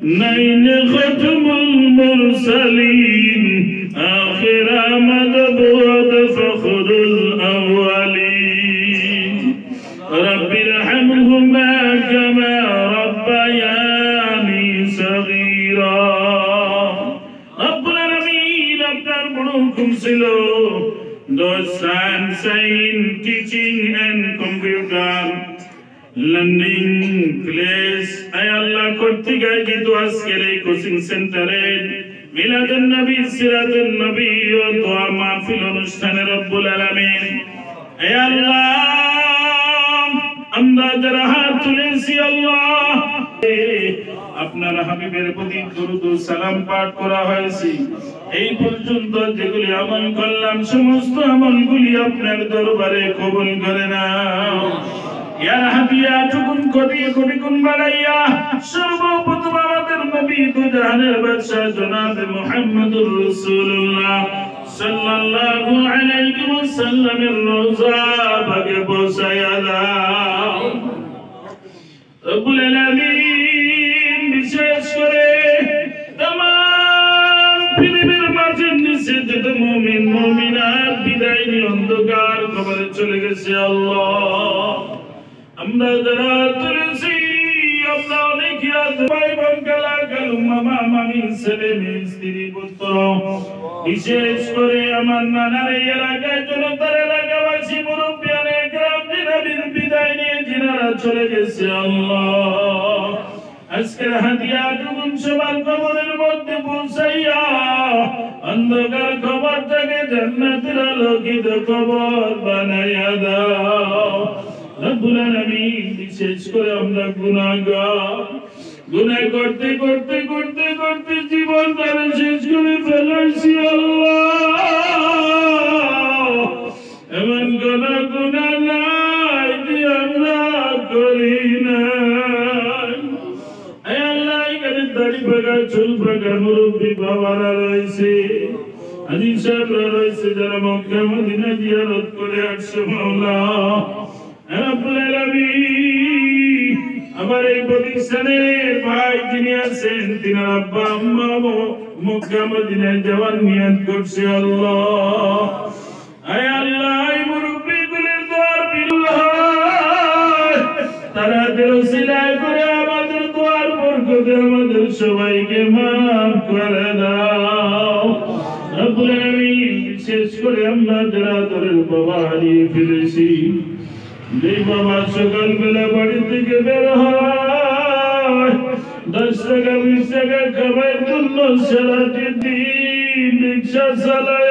نين ختم المرسلين آخر مدبوط فخر الأولين رب ارحمهما كما ربياني صغيرا رب العالمين আপনার বড় হুকুম ছিল those science teaching and computer learning place ay Allah kortik ajitu askere coaching center e miladun nabi siratun nabi o dua mahfil অনুষ্ঠানে রব্বুল আলামিন ay Allah আমরা যারা হাত তুলেছি আল্লাহ আপনার হাবিবের প্রতি দরুদ ও সালাম পাঠ করা হয়েছে এই পর্যন্ত যেগুলি আমল করলাম সমস্ত আমলগুলি আপনার দরবারে কবুল করে নাও ইয়া হাদিয়া টুকুন কোটি কোটি গুণ বাড়াইয়া সর্বপ্রথম আমাদের নবী দু জাহানের বাদশা জনাব মুহাম্মদুর রাসূলুল্লাহ সাল্লাল্লাহু আলাইহি ওয়াসাল্লামের রওজা বাগে পৌঁছায়া দাও রব্বুল আলামিন বিশেষ করে तमाम পৃথিবীর মাঝে নিচে যত মুমিন মুমিনাত বিদায় নিয়ে অন্ধকার কবরে চলে গেছে আল্লাহ আমরা যারা তুলেছি আমরা অনেকে ভাই বোন কালা কালু মামা মামি ছেলে মেয়ে স্ত্রী পুত্র বিশেষ করে আমার নানার এই এলাকায় জনতার এলাকাবাসী মুরব্বিয়ানে গ্রাম জিনাবির বিদায় নিয়ে জিনারা চলে গেছে আল্লাহ আজকের হাদিয়া টুকুন সবার কবরের মধ্যে পৌঁছাইয়া অন্ধকার কবরটাকে জান্নাতের আলোকিত কবর বানাইয়া দাও রব্বুল আলামিন বিশেষ করে আমরা গুনাহগার গুনাহ করতে করতে করতে করতে জীবন তারা শেষ করে ফেলেছি আল্লাহ এমন কোন গুনাহ নাই যে আমরা করি না আয় আল্লাহ এখানে দাড়ি পাকা চুল পাকা মুরব্বী বাবারা রয়েছে আজি সাহেবরা রয়েছে যারা মক্কা মদিনা জিয়ারত করে আসছে মাওলা রব্বুল আলামিন আমার এই প্রতিষ্ঠানের ভাই যিনি আছেন তিনার আব্বা আম্মা মক্কা মদিনায় যাওয়ার নিয়ত করছে আল্লাহ আয় আল্লাহ এই মুরব্বিগুলির দোয়ার বিল্লাহ তারা দিলসিলায় করে আমাদের দোয়ার বরকতে আমাদের সবাইকে মাফ করে দাও রব্বুল আলামিন বিশেষ করে আমরা যারা দরের বাবা হারিয়ে ফেলেছি যে বাবা সকালবেলা বাড়ি থেকে বের হয় 10 টাকা 20 টাকা খাবার জন্য সারাটি দিন রিক্সা চালায়